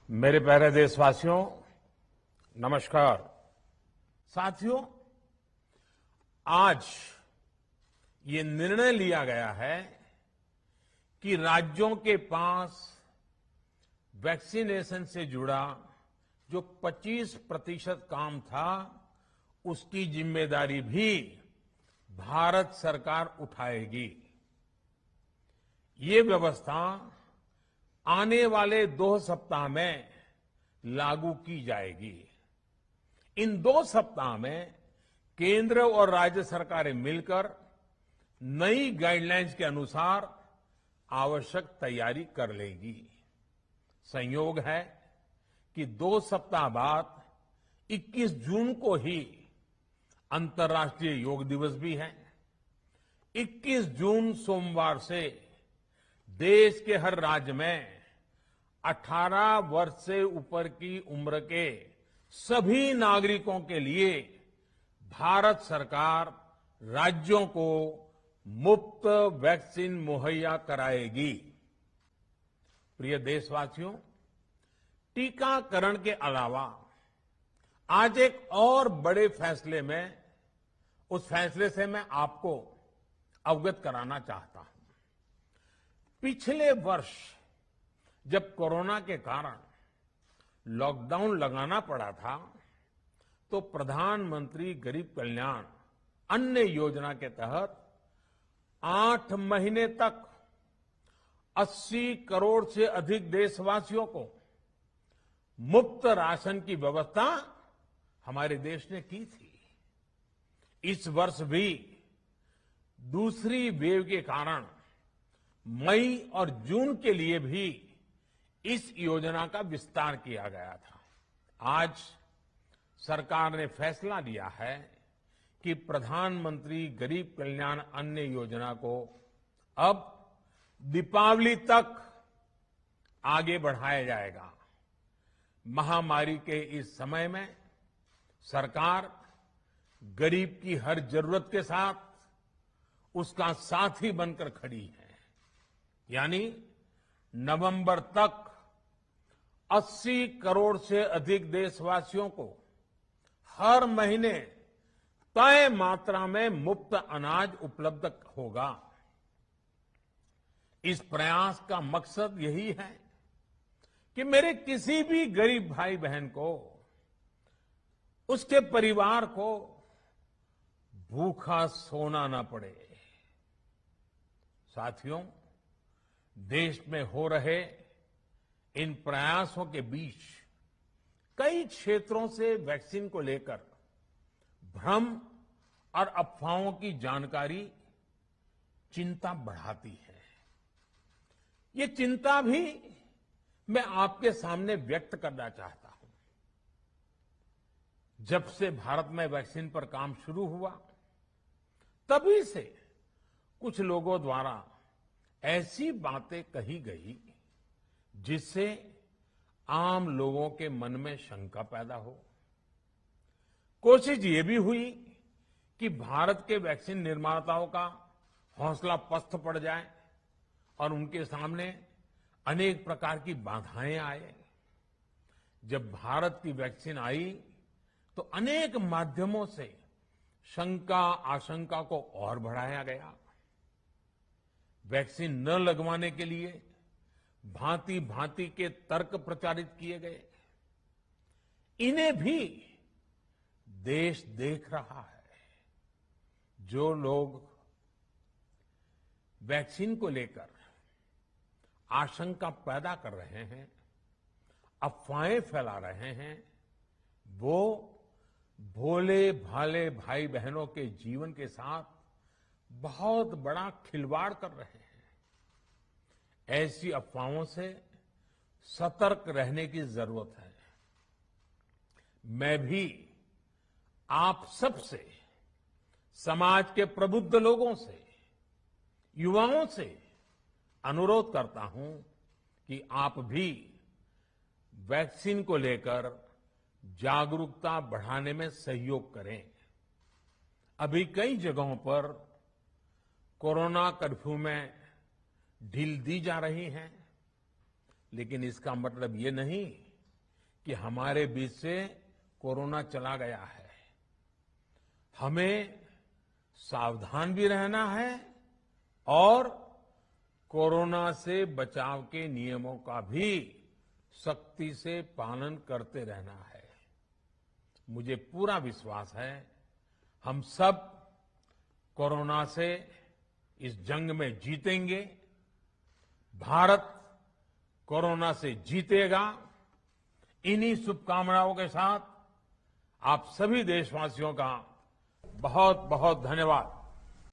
मेरे प्यारे देशवासियों, नमस्कार। साथियों, आज ये निर्णय लिया गया है कि राज्यों के पास वैक्सीनेशन से जुड़ा जो 25% काम था, उसकी जिम्मेदारी भी भारत सरकार उठाएगी। ये व्यवस्था आने वाले 2 सप्ताह में लागू की जाएगी। इन 2 सप्ताह में केंद्र और राज्य सरकारें मिलकर नई गाइडलाइंस के अनुसार आवश्यक तैयारी कर लेगी। संयोग है कि 2 सप्ताह बाद 21 जून को ही अंतर्राष्ट्रीय योग दिवस भी है। 21 जून सोमवार से देश के हर राज्य में 18 वर्ष से ऊपर की उम्र के सभी नागरिकों के लिए भारत सरकार राज्यों को मुफ्त वैक्सीन मुहैया कराएगी। प्रिय देशवासियों, टीकाकरण के अलावा आज एक और बड़े फैसले में उस फैसले से मैं आपको अवगत कराना चाहता हूं। पिछले वर्ष जब कोरोना के कारण लॉकडाउन लगाना पड़ा था, तो प्रधानमंत्री गरीब कल्याण अन्न योजना के तहत 8 महीने तक 80 करोड़ से अधिक देशवासियों को मुफ्त राशन की व्यवस्था हमारे देश ने की थी। इस वर्ष भी दूसरी वेव के कारण मई और जून के लिए भी इस योजना का विस्तार किया गया था। आज सरकार ने फैसला लिया है कि प्रधानमंत्री गरीब कल्याण अन्न योजना को अब दीपावली तक आगे बढ़ाया जाएगा। महामारी के इस समय में सरकार गरीब की हर जरूरत के साथ उसका साथी बनकर खड़ी है। यानी नवंबर तक 80 करोड़ से अधिक देशवासियों को हर महीने तय मात्रा में मुफ्त अनाज उपलब्ध होगा। इस प्रयास का मकसद यही है कि मेरे किसी भी गरीब भाई बहन को, उसके परिवार को भूखा सोना ना पड़े। साथियों, देश में हो रहे इन प्रयासों के बीच कई क्षेत्रों से वैक्सीन को लेकर भ्रम और अफवाहों की जानकारी चिंता बढ़ाती है। ये चिंता भी मैं आपके सामने व्यक्त करना चाहता हूं। जब से भारत में वैक्सीन पर काम शुरू हुआ, तभी से कुछ लोगों द्वारा ऐसी बातें कही गई जिससे आम लोगों के मन में शंका पैदा हो। कोशिश ये भी हुई कि भारत के वैक्सीन निर्माताओं का हौसला पस्त पड़ जाए और उनके सामने अनेक प्रकार की बाधाएं आए। जब भारत की वैक्सीन आई तो अनेक माध्यमों से शंका आशंका को और बढ़ाया गया। वैक्सीन न लगवाने के लिए भांति भांति के तर्क प्रचारित किए गए। इन्हें भी देश देख रहा है। जो लोग वैक्सीन को लेकर आशंका पैदा कर रहे हैं, अफवाहें फैला रहे हैं, वो भोले भाले भाई बहनों के जीवन के साथ बहुत बड़ा खिलवाड़ कर रहे हैं। ऐसी अफवाहों से सतर्क रहने की जरूरत है। मैं भी आप सबसे, समाज के प्रबुद्ध लोगों से, युवाओं से अनुरोध करता हूं कि आप भी वैक्सीन को लेकर जागरूकता बढ़ाने में सहयोग करें। अभी कई जगहों पर कोरोना कर्फ्यू में ढील दी जा रही है, लेकिन इसका मतलब ये नहीं कि हमारे बीच से कोरोना चला गया है। हमें सावधान भी रहना है और कोरोना से बचाव के नियमों का भी सख्ती से पालन करते रहना है। मुझे पूरा विश्वास है हम सब कोरोना से इस जंग में जीतेंगे। भारत कोरोना से जीतेगा। इन्हीं शुभकामनाओं के साथ आप सभी देशवासियों का बहुत बहुत धन्यवाद।